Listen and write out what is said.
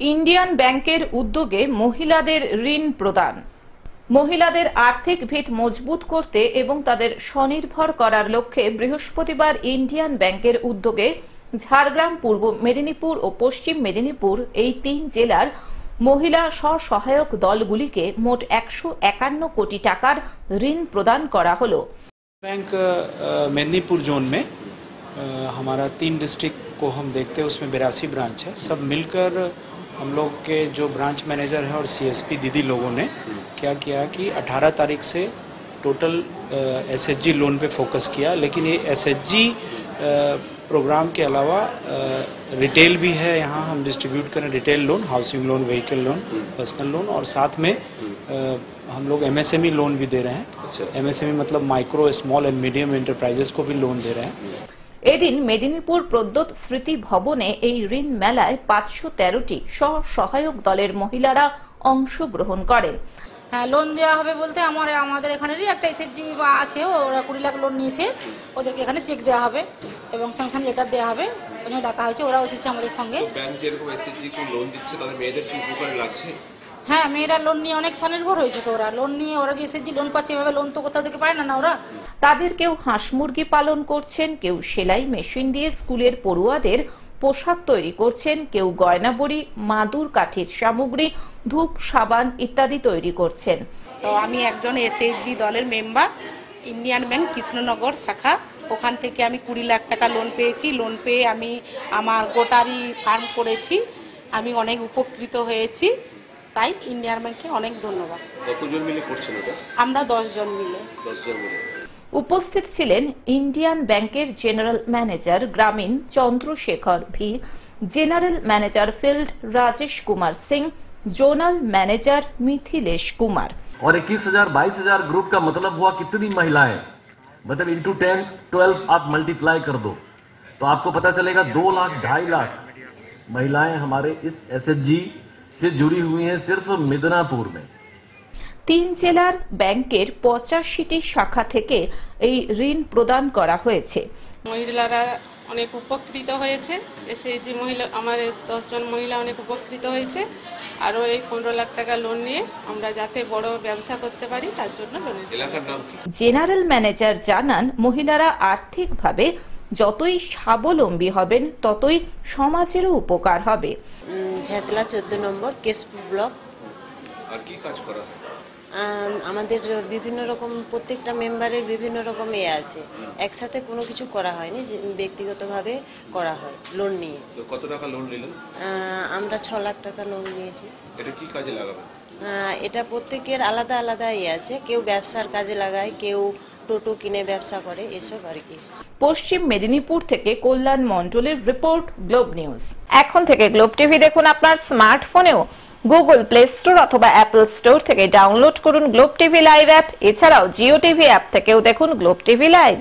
Indian ব্যাংকের উদ্যোগে মহিলাদের ঋণ প্রদান। মহিলাদের আর্থিক ভিত মজবুত করতে এবং তাদের স্বনির্ভর করার লক্ষ্যে বৃহস্পতিবার ইন্ডিয়ান ব্যাংকের উদ্যোগে ঝাড়গ্রাম, পূর্ব মেদিনীপুর ও পশ্চিম মেদিনীপুর এই তিন জেলার মহিলা স্বসহায়ক দলগুলিকে মোট 151 কোটি টাকার ঋণ প্রদান করা হলো। बैंक मेदिनीपुर जोन में हमारा 3 डिस्ट्रिक्ट को हम देखते हैं, उसमें 82 ब्रांच है। सब मिलकर हम लोग के जो ब्रांच मैनेजर हैं और सीएसपी दीदी लोगों ने क्या किया कि 18 तारीख से टोटल एसएचजी लोन पे फोकस किया, लेकिन ये एसएचजी प्रोग्राम के अलावा रिटेल भी है। यहाँ हम डिस्ट्रीब्यूट करें retail loan, housing loan, vehicle loan, personal loan, और साथ में हम लोग एमएसएमई लोन भी दे रहे हैं। एमएसएमई मतलब micro, small and medium enterprises को भी लोन दे रहे हैं। এদিন মেদিনীপুর প্রদ্যোৎ স্মৃতি ভবনে এই ঋণ মেলায় 513টি স্বসহায়ক দলের মহিলারা অংশগ্রহণ করেন। হ্যাঁ, লোন দেওয়া হবে বলতে আমাদের এখানেরই একটা এসএসজি বা আছে, ওরা 20 লাখ লোন নিয়েছে, ওদেরকে এখানে চেক দেওয়া হবে এবং স্যাংশন লেটার দেওয়া হবে। ওখানে ডাকা হয়েছে, ওরাও এসেছে আমাদের সঙ্গে। ব্যাংক যেরকম এসএসজি কে লোন দিচ্ছে, তাদের মেয়েদের কি উপকার লাগছে? হ্যাঁ, মেয়েরা লোন নিয়ে অনেক স্বনির্ভর হয়েছে। তো ওরা লোন নিয়ে, ওরা যে এসএসজি লোন পাচ্ছে, এভাবে লোন তো কোথাও থেকে পায় না ওরা। তাদের কেউ হাঁস মুরগি পালন করছেন, কেউ সেলাই মেশিন দিয়ে স্কুলের পড়ুয়াদের পোশাক তৈরি করছেন, কেউ গয়না বড়ি, মাদুর কাঠের সামগ্রী, ধূপ, সাবান ইত্যাদি তৈরি করছেন। তো আমি একজন এসএইচজি দলের মেম্বার, ইন্ডিয়ান ব্যাংক কৃষ্ণনগর শাখা। ওখান থেকে আমি 20 লাখ টাকা লোন পেয়েছি। লোন পেয়ে আমি আমার গোটারি ফার্ম করেছি, আমি অনেক উপকৃত হয়েছি। তাই ইন্ডিয়ান ব্যাংকে অনেক ধন্যবাদ। কতজন মিলে করছেন এটা? আমরা 10 জন মিলে। উপস্থিত ছিলেন ইন্ডিয়ান ব্যাংকের জেনারেল ম্যানেজার গ্রামীণ Chandrashekhar V, general manager field Rajesh Kumar Singh, zonal manager Mithilesh Kumar. और 21,000-22,000 ग्रुप का मतलब हुआ कितनी महिलाएं, मतलब इंटू 10, 12 आप मल्टीप्लाई कर दो तो आपको पता चलेगा 2 लाख 2.5 लाख महिलाएं हमारे इस एसएचजी से जुड़ी हुई हैं सिर्फ मिदनापुर में। তিন জেলার ব্যাংকের 85টি শাখা থেকে এই ঋণ প্রদান করা হয়েছে। মহিলারা অনেক উপকৃত হয়েছে। এসএইচজি মহিলা, আমার 10 জন মহিলা অনেক উপকৃত হয়েছে। আরও এই 15 লাখ টাকা লোন নিয়ে আমরা যাতে বড় ব্যবসা করতে পারি তার জন্য লোন। জেনারেল ম্যানেজার জানান, মহিলারা আর্থিকভাবে যতই স্বাবলম্বী হবেন ততই সমাজেরও উপকার হবে। ঝাতলা 14 নম্বর কেশপুর ব্লক। আর কি কাজ করা হয়? আমাদের বিভিন্ন রকম, প্রত্যেকটা মেম্বারের বিভিন্ন রকম আছে, একসাথে কোনো কিছু করা হয়নি, যে ব্যক্তিগতভাবে করা হয় লোন নিয়ে। তো কত টাকা লোন নিলেন? আমরা 6 লাখ টাকা লোন নিয়েছি। এটা কি কাজে লাগাবেন? এটা প্রত্যেকের আলাদা আলাদা আছে, কেউ ব্যবসার কাজে লাগায়, কেউ টোটো কিনে ব্যবসা করে, এসব আর কি। পশ্চিম মেদিনীপুর থেকে কল্যাণ মণ্ডলের রিপোর্ট, গ্লোব নিউজ। এখন থেকে গ্লোব টিভি দেখুন আপনার স্মার্টফোনেও। গুগল প্লে স্টোর অথবা অ্যাপল স্টোর থেকে ডাউনলোড করুন গ্লোব টিভি লাইভ অ্যাপ। এছাড়াও জিও টিভি অ্যাপ থেকেও দেখুন গ্লোব টিভি লাইভ।